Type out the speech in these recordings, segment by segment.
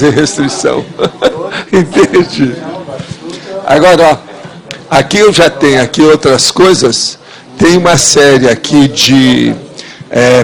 restrição. Entende? Agora, ó, aqui eu já tenho aqui outras coisas. Tem uma série aqui de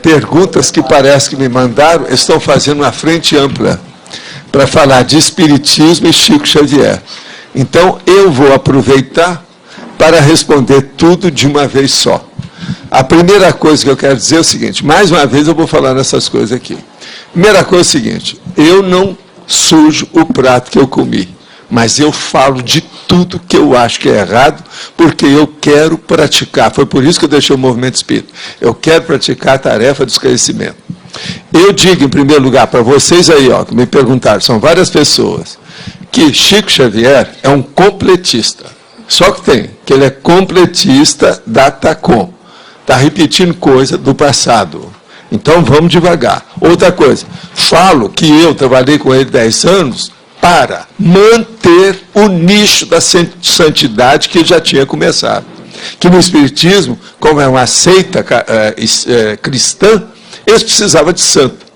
perguntas que parece que me mandaram. Estão fazendo uma frente ampla para falar de Espiritismo e Chico Xavier. Então, eu vou aproveitar para responder tudo de uma vez só. A primeira coisa que eu quero dizer é o seguinte, mais uma vez eu vou falar nessas coisas aqui. Primeira coisa é o seguinte, eu não sujo o prato que eu comi, mas eu falo de tudo que eu acho que é errado, porque eu quero praticar. Foi por isso que eu deixei o movimento espírita. Eu quero praticar a tarefa do esclarecimento. Eu digo, em primeiro lugar, para vocês aí, ó, que me perguntaram, são várias pessoas, que Chico Xavier é um completista. Só que ele é completista da TACOM. Está repetindo coisa do passado. Então, vamos devagar. Outra coisa, falo que eu trabalhei com ele 10 anos para manter o nicho da santidade que ele já tinha começado. Que no Espiritismo, como é uma seita cristã, eles precisavam de santo.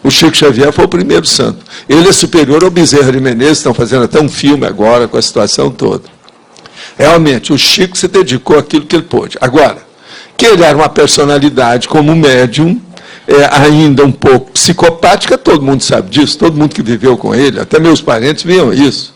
O Chico Xavier foi o primeiro santo. Ele é superior ao Bezerra de Menezes, estão fazendo até um filme agora com a situação toda. Realmente, o Chico se dedicou àquilo que ele pôde. Agora, que ele era uma personalidade como médium, ainda um pouco psicopática, todo mundo sabe disso, todo mundo que viveu com ele, até meus parentes viam isso.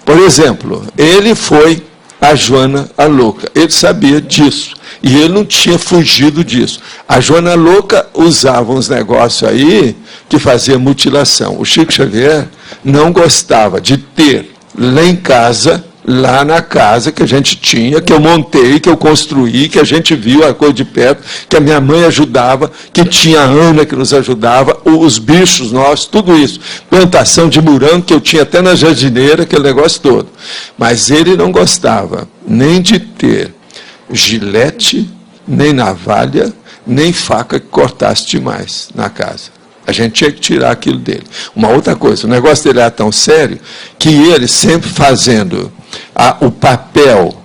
Por exemplo, ele foi a Joana a Louca, ele sabia disso, e ele não tinha fugido disso. A Joana Louca usava uns negócios aí que fazia mutilação. O Chico Xavier não gostava de ter lá em casa, lá na casa que a gente tinha, que eu montei, que eu construí, que a gente viu a coisa de perto, que a minha mãe ajudava, que tinha a Ana que nos ajudava, os bichos nossos, tudo isso. Plantação de morango que eu tinha até na jardineira, aquele negócio todo. Mas ele não gostava nem de ter gilete, nem navalha, nem faca que cortasse demais na casa. A gente tinha que tirar aquilo dele. Uma outra coisa, o negócio dele era tão sério que ele sempre fazendo o papel,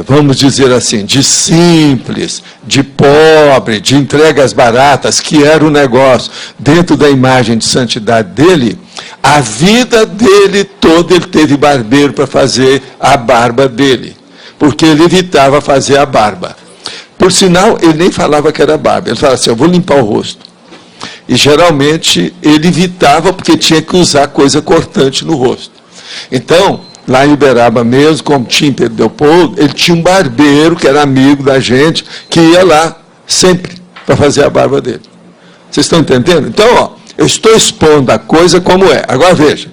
vamos dizer assim, de simples, de pobre, de entregas baratas, que era o negócio, dentro da imagem de santidade dele, a vida dele toda ele teve barbeiro para fazer a barba dele, porque ele evitava fazer a barba. Por sinal, ele nem falava que era barba, ele falava assim, eu vou limpar o rosto. E geralmente ele evitava porque tinha que usar coisa cortante no rosto. Então, lá em Uberaba mesmo, como tinha em Pedro Leopoldo, ele tinha um barbeiro que era amigo da gente, que ia lá sempre para fazer a barba dele. Vocês estão entendendo? Então, ó, eu estou expondo a coisa como é. Agora veja,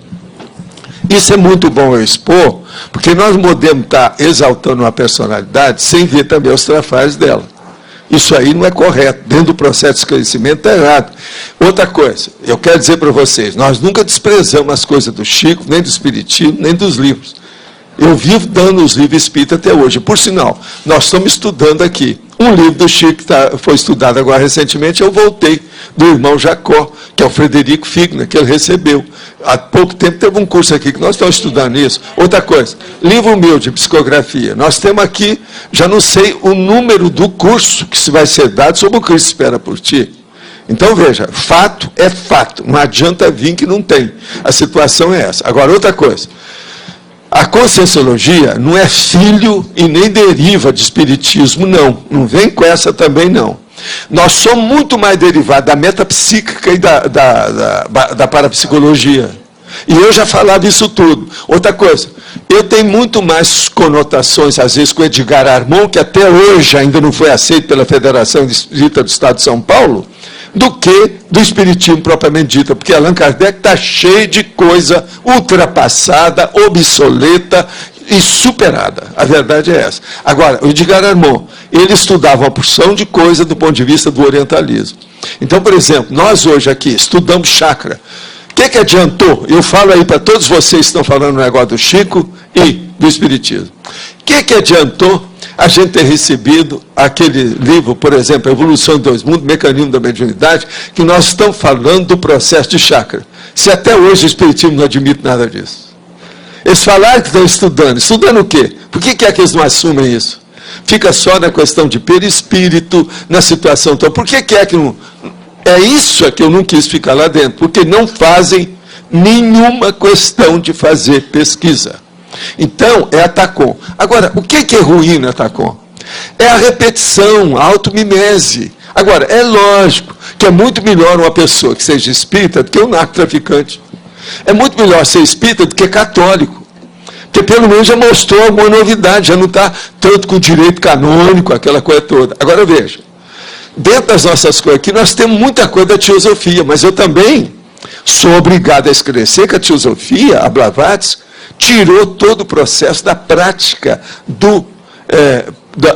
isso é muito bom eu expor, porque nós podemos estar exaltando uma personalidade sem ver também os trafalhos dela. Isso aí não é correto. Dentro do processo de esclarecimento está errado. Outra coisa, eu quero dizer para vocês, nós nunca desprezamos as coisas do Chico, nem do Espiritismo, nem dos livros. Eu vivo dando os livros espíritas até hoje. Por sinal, nós estamos estudando aqui. Um livro do Chico que foi estudado agora recentemente, eu voltei, do irmão Jacó, que é o Frederico Figner, que ele recebeu. Há pouco tempo teve um curso aqui que nós estamos estudando isso. Outra coisa, livro meu de psicografia. Nós temos aqui, já não sei o número do curso que vai ser dado sobre o Cristo espera por ti. Então, veja, fato é fato. Não adianta vir que não tem. A situação é essa. Agora, outra coisa. A Conscienciologia não é filho e nem deriva de Espiritismo, não. Não vem com essa também, não. Nós somos muito mais derivados da metapsíquica e da parapsicologia. E eu já falava isso tudo. Outra coisa, eu tenho muito mais conotações, às vezes, com Edgar Armond, que até hoje ainda não foi aceito pela Federação Espírita do Estado de São Paulo, do que do Espiritismo propriamente dito, porque Allan Kardec está cheio de coisa ultrapassada, obsoleta e superada. A verdade é essa. Agora, o Edgar Armond, ele estudava uma porção de coisa do ponto de vista do orientalismo. Então, por exemplo, nós hoje aqui estudamos chakra. O que adiantou? Eu falo aí para todos vocês que estão falando no negócio do Chico e do Espiritismo. O que adiantou a gente ter recebido aquele livro, por exemplo, Evolução em Dois Mundos, Mecanismo da Mediunidade, que nós estamos falando do processo de chakra. Se até hoje o Espiritismo não admite nada disso. Eles falaram que estão estudando. Estudando o quê? Por que é que eles não assumem isso? Fica só na questão de perispírito, na situação toda. Por que é que não... É isso que eu não quis ficar lá dentro, porque não fazem nenhuma questão de fazer pesquisa. Então, é a TACOM. Agora, o que é ruim na TACOM? É a repetição, a automimese. Agora, é lógico que é muito melhor uma pessoa que seja espírita do que um narcotraficante. É muito melhor ser espírita do que católico. Porque pelo menos já mostrou alguma novidade, já não está tanto com direito canônico, aquela coisa toda. Agora veja, dentro das nossas coisas aqui, nós temos muita coisa da teosofia, mas eu também sou obrigado a esclarecer que a teosofia, a Blavatsky, tirou todo o processo da prática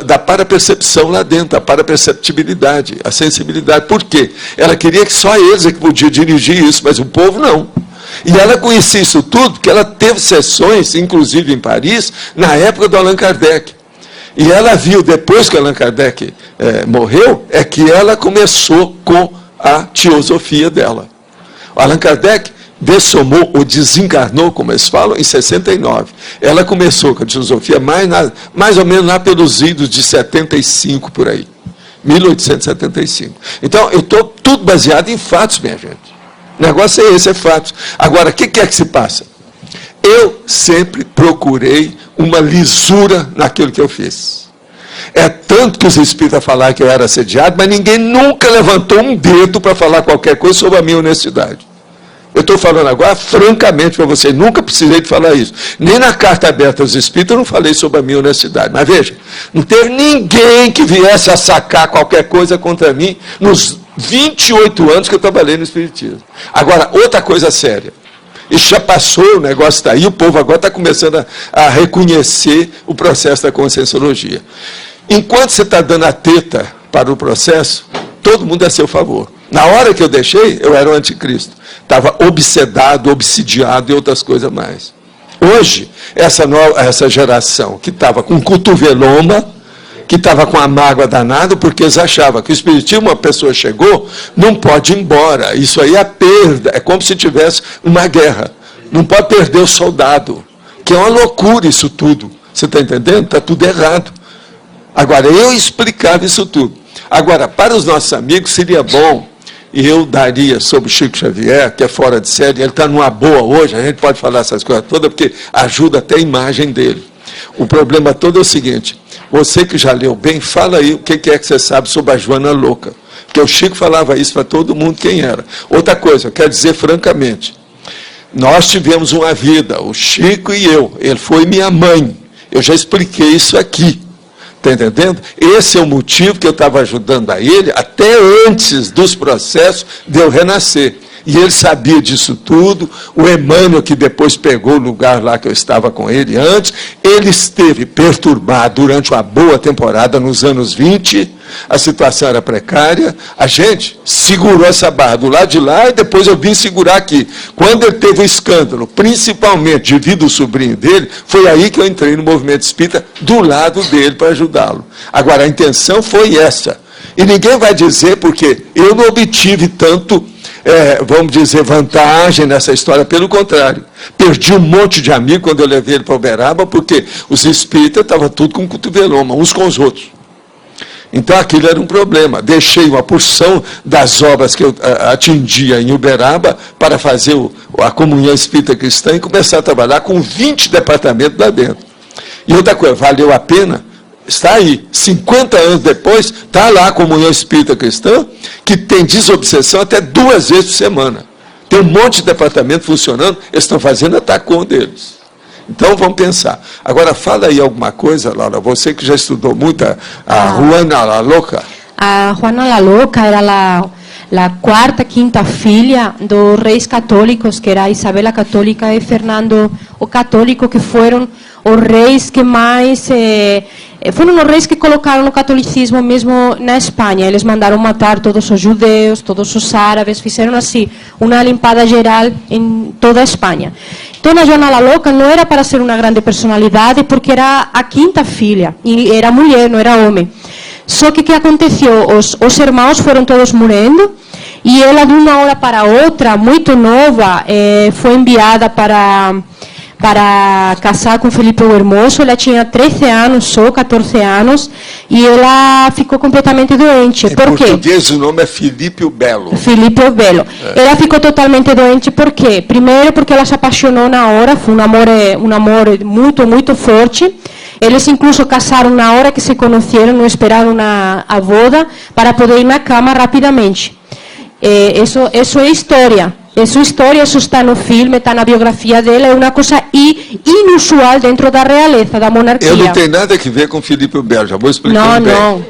da parapercepção lá dentro, a paraperceptibilidade, a sensibilidade. Por quê? Ela queria que só eles é que podiam dirigir isso, mas o povo não. E ela conhecia isso tudo porque ela teve sessões, inclusive em Paris, na época do Allan Kardec. E ela viu, depois que Allan Kardec morreu, é que ela começou com a teosofia dela. O Allan Kardec dessomou ou desencarnou, como eles falam, em 69. Ela começou com a teosofia mais ou menos lá pelos idos de 75, por aí. 1875. Então, eu estou tudo baseado em fatos, minha gente. O negócio é esse, é fatos. Agora, o que é que se passa? Eu sempre procurei uma lisura naquilo que eu fiz. É tanto que os espíritas falaram que eu era assediado, mas ninguém nunca levantou um dedo para falar qualquer coisa sobre a minha honestidade. Eu estou falando agora francamente para vocês, nunca precisei de falar isso. Nem na carta aberta aos espíritos eu não falei sobre a minha honestidade. Mas veja, não teve ninguém que viesse a sacar qualquer coisa contra mim nos 28 anos que eu trabalhei no espiritismo. Agora, outra coisa séria. Isso já passou, o negócio está aí, o povo agora está começando a reconhecer o processo da conscienciologia. Enquanto você está dando a teta para o processo, todo mundo é a seu favor. Na hora que eu deixei, eu era o anticristo. Estava obsedado, obsidiado e outras coisas mais. Hoje, essa geração que estava com cotoveloma, que estava com a mágoa danada, porque eles achavam que o espiritismo, uma pessoa chegou, não pode ir embora. Isso aí é perda, é como se tivesse uma guerra. Não pode perder o soldado, que é uma loucura isso tudo. Você está entendendo? Está tudo errado. Agora, eu explicava isso tudo. Agora, para os nossos amigos, seria bom, e eu daria sobre Chico Xavier, que é fora de série, ele está numa boa hoje, a gente pode falar essas coisas todas, porque ajuda até a imagem dele. O problema todo é o seguinte, você que já leu bem, fala aí o que é que você sabe sobre a Joana Louca. Porque o Chico falava isso para todo mundo quem era. Outra coisa, eu quero dizer francamente, nós tivemos uma vida, o Chico e eu, ele foi minha mãe. Eu já expliquei isso aqui. Está entendendo? Esse é o motivo que eu estava ajudando a ele, até antes dos processos de eu renascer. E ele sabia disso tudo. O Emmanuel, que depois pegou o lugar lá que eu estava com ele antes, ele esteve perturbado durante uma boa temporada nos anos 20, a situação era precária, a gente segurou essa barra do lado de lá e depois eu vim segurar aqui. Quando ele teve o escândalo, principalmente devido ao sobrinho dele, foi aí que eu entrei no movimento espírita do lado dele para ajudá-lo. Agora, a intenção foi essa. E ninguém vai dizer, porque eu não obtive tanto, vamos dizer, vantagem nessa história, pelo contrário. Perdi um monte de amigo quando eu levei ele para Uberaba, porque os espíritas estavam tudo com cotoveloma, uns com os outros. Então, aquilo era um problema. Deixei uma porção das obras que eu atingia em Uberaba para fazer a comunhão espírita cristã e começar a trabalhar com 20 departamentos lá dentro. E outra coisa, valeu a pena? Está aí, 50 anos depois, está lá a comunhão espírita cristã, que tem desobsessão até 2 vezes por semana. Tem um monte de departamento funcionando, eles estão fazendo a TACOM deles. Então, vamos pensar. Agora, fala aí alguma coisa, Laura, você que já estudou muito a Juana la Louca. A Juana la Louca era a quarta, quinta filha dos reis católicos, que era Isabel a Católica e Fernando o Católico, que foram os reis que mais... foram os reis que colocaram o catolicismo mesmo na Espanha. Eles mandaram matar todos os judeus, todos os árabes, fizeram assim uma limpada geral em toda a Espanha. Então, a Joana la Louca não era para ser uma grande personalidade, porque era a quinta filha, e era mulher, não era homem. Só que o que aconteceu? Os irmãos foram todos morrendo, e ela, de uma hora para outra, muito nova, foi enviada para para casar com Felipe o Hermoso. Ela tinha 13 anos, só 14 anos, e ela ficou completamente doente. Por quê? Em português o nome é Felipe o Belo. Felipe o Belo. Ela ficou totalmente doente, por quê? Primeiro porque ela se apaixonou na hora, foi um amor muito, muito forte. Eles incluso casaram na hora que se conheceram, não esperaram a boda para poder ir na cama rapidamente. Isso é história. Isso está no filme, está na biografia dela, é uma coisa inusual dentro da realeza, da monarquia. Eu não tenho nada a ver com Felipe o Belo, já vou explicar bem. Não.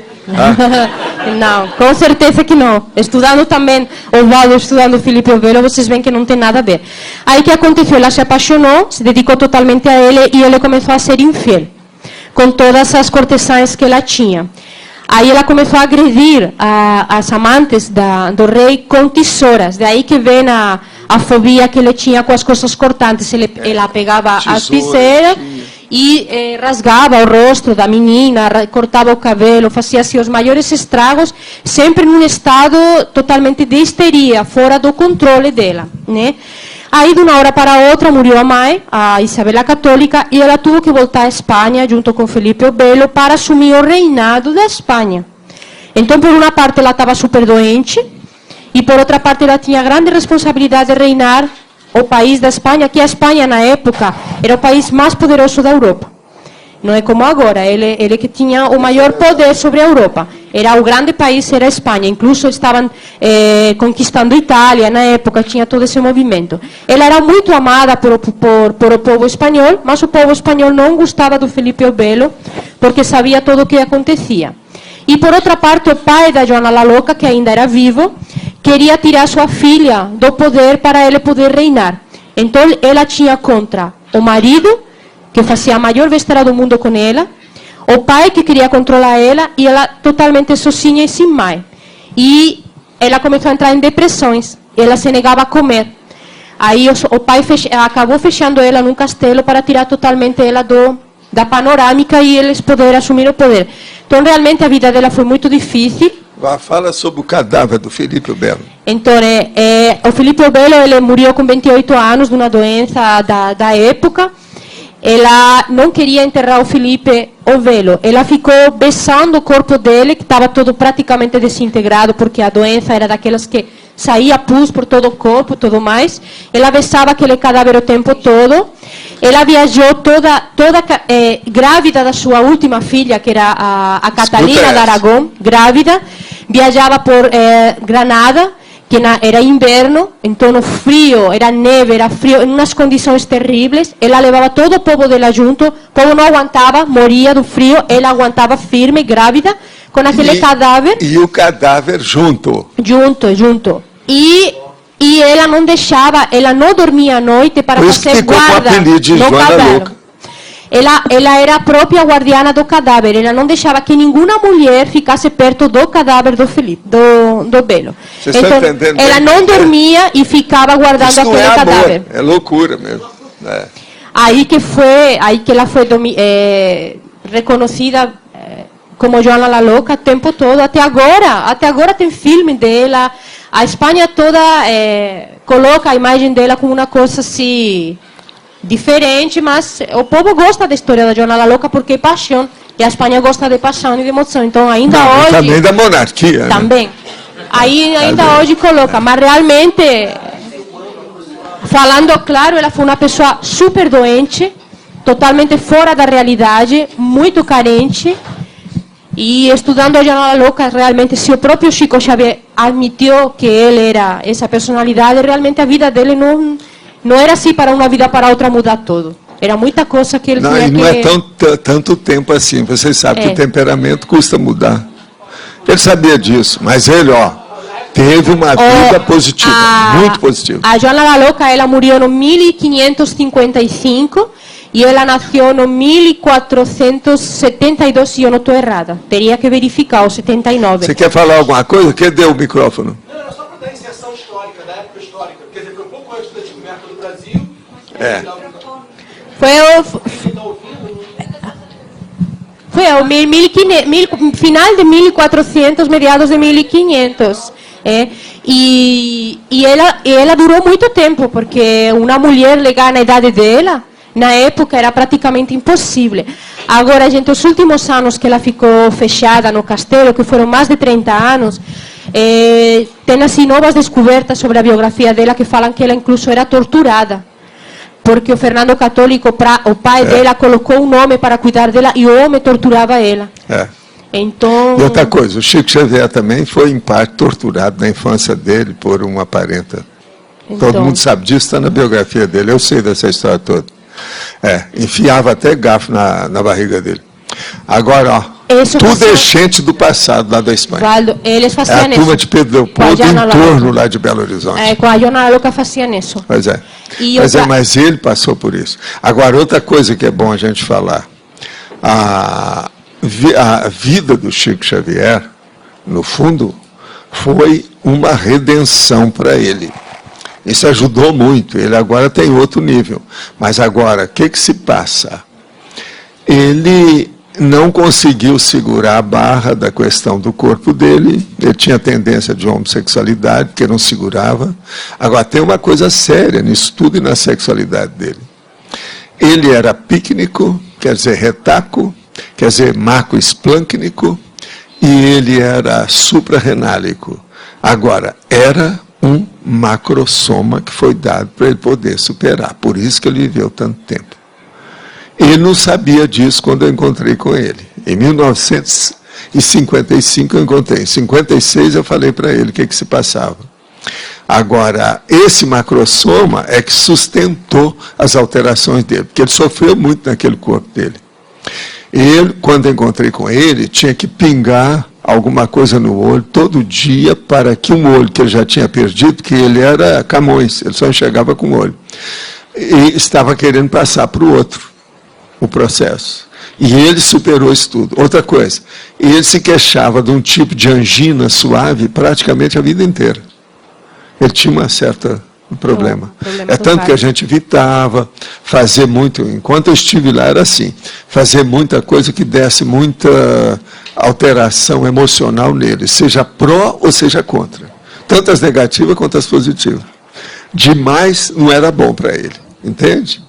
Não, com certeza que não. Estudando também, Osvaldo estudando Felipe o Belo, vocês veem que não tem nada a ver. Aí o que aconteceu? Ela se apaixonou, se dedicou totalmente a ele e ele começou a ser infiel com todas as cortesãs que ela tinha. Aí ela começou a agredir as amantes do rei com tesouras. Daí que vem a fobia que ele tinha com as coisas cortantes. Ela pegava as tesouras e rasgava o rosto da menina, cortava o cabelo, fazia assim, os maiores estragos, sempre num estado totalmente de histeria, fora do controle dela, né? Aí, de uma hora para outra, morreu a mãe, a Isabel a Católica, e ela teve que voltar à Espanha, junto com Felipe o Belo, para assumir o reinado da Espanha. Então, por uma parte, ela estava super doente, e por outra parte, ela tinha grande responsabilidade de reinar o país da Espanha, que a Espanha, na época, era o país mais poderoso da Europa. Não é como agora, ele que tinha o maior poder sobre a Europa. Era o grande país, era a Espanha. Incluso estavam conquistando a Itália, na época, tinha todo esse movimento. Ela era muito amada por o povo espanhol, mas o povo espanhol não gostava do Felipe o Belo, porque sabia tudo o que acontecia. E, por outra parte, o pai da Joana la Louca, que ainda era vivo, queria tirar sua filha do poder para ele poder reinar. Então, ela tinha contra o marido, que fazia a maior besteira do mundo com ela, o pai que queria controlar ela, e ela totalmente sozinha e sem mãe. E ela começou a entrar em depressões, ela se negava a comer. Aí o pai acabou fechando ela num castelo para tirar totalmente ela da panorâmica e eles poderem assumir o poder. Então, realmente, a vida dela foi muito difícil. Fala sobre o cadáver do Felipe o Belo. Então, o Felipe o Belo, ele morreu com 28 anos de uma doença da época. Ela não queria enterrar o Felipe o Belo. Ela ficou besando o corpo dele, que estava todo praticamente desintegrado, porque a doença era daquelas que saía pus por todo o corpo, tudo mais. Ela besava aquele cadáver o tempo todo. Ela viajou toda grávida da sua última filha, que era a Catalina de Aragão, grávida. Viajava por Granada, que era inverno, então o frio, era neve, era frio, em umas condições terríveis. Ela levava todo o povo dela junto, o povo não aguentava, morria do frio, ela aguentava firme, grávida, com aquele cadáver. E o cadáver junto. Junto. E ela não deixava, ela não dormia à noite para fazer guarda no cadáver. Ela era a própria guardiana do cadáver. Ela não deixava que nenhuma mulher ficasse perto do cadáver do Felipe, do Belo. Você está entendendo? Ela não dormia e ficava guardando isso aquele cadáver. É loucura mesmo. Aí que ela foi reconhecida como Joana la Louca o tempo todo. Até agora tem filme dela. A Espanha toda coloca a imagem dela como uma coisa assim diferente, mas o povo gosta da história da Joana la Louca porque é paixão. E a Espanha gosta de paixão e de emoção. Então, ainda hoje... Também da monarquia. Também. Né? Ainda hoje coloca. Mas, realmente, falando claro, ela foi uma pessoa super doente, totalmente fora da realidade, muito carente. E, estudando a Joana la Louca, realmente, se o próprio Chico Xavier admitiu que ele era essa personalidade, realmente a vida dele não era assim para uma vida para outra mudar tudo. Era muita coisa que ele tinha que... Não é tanto tempo assim. Vocês sabem que o temperamento custa mudar. Ele sabia disso, mas ele, teve uma vida positiva, muito positiva. A Joana la Louca, ela morreu no 1555 e ela nasceu no 1472, se eu não estou errada. Teria que verificar, o 79. Você quer falar alguma coisa? Cadê o microfone? Não, era só para dar inserção histórica, da época histórica. Quer dizer, foi um pouco antes da descoberta do Brasil. Foi o final de 1400, meados de 1500. E ela durou muito tempo, porque uma mulher legal na idade dela, Na época era praticamente impossível. Agora, gente, os últimos anos que ela ficou fechada no castelo, que foram mais de 30 anos, tem assim novas descobertas sobre a biografia dela que falam que ela incluso era torturada. Porque o Fernando Católico, o pai dela, colocou um homem para cuidar dela e o homem torturava ela. Então... E outra coisa, o Chico Xavier também foi, em parte, torturado na infância dele por uma parenta. Então, todo mundo sabe disso, está na biografia dele, eu sei dessa história toda. Enfiava até garfo na barriga dele. Agora, ó, tudo é gente do passado, lá da Espanha. Valdo, eles faziam a turma de Pedro Leopoldo em torno lá de Belo Horizonte. Com a Joana Louca faziam isso. Pois é. Mas ele passou por isso. Agora, outra coisa que é bom a gente falar. A vida do Chico Xavier, no fundo, foi uma redenção para ele. Isso ajudou muito. Ele agora tem outro nível. Mas agora, o que se passa? Ele não conseguiu segurar a barra da questão do corpo dele. Ele tinha tendência de homossexualidade, que não segurava. Agora, tem uma coisa séria nisso tudo e na sexualidade dele. Ele era pícnico, quer dizer, retaco, quer dizer, macroesplâncnico, e ele era suprarrenálico. Agora, era um macrosoma que foi dado para ele poder superar. Por isso que ele viveu tanto tempo. Ele não sabia disso quando eu encontrei com ele. Em 1955 eu encontrei. Em 56 eu falei para ele o que se passava. Agora, esse macrosoma é que sustentou as alterações dele, porque ele sofreu muito naquele corpo dele. Ele, quando eu encontrei com ele, tinha que pingar alguma coisa no olho todo dia para que um olho que ele já tinha perdido, porque ele era Camões, ele só enxergava com o olho, e estava querendo passar para o outro o processo. E ele superou isso tudo. Outra coisa, ele se queixava de um tipo de angina suave praticamente a vida inteira. Ele tinha uma certa problema. É tanto que a gente evitava fazer muito, enquanto eu estive lá era assim, fazer muita coisa que desse muita alteração emocional nele, seja pró ou seja contra. Tanto as negativas quanto as positivas. Demais não era bom para ele, entende?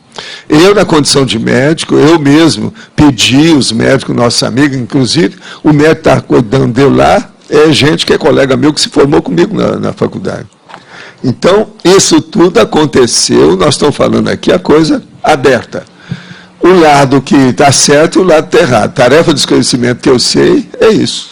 Eu, na condição de médico, eu mesmo pedi os médicos, nossos amigos, inclusive, o médico que está cuidando dele lá, é gente que é colega meu que se formou comigo na faculdade. Então, isso tudo aconteceu, nós estamos falando aqui a coisa aberta. O lado que está certo e o lado está errado. Tarefa de esclarecimento que eu sei é isso.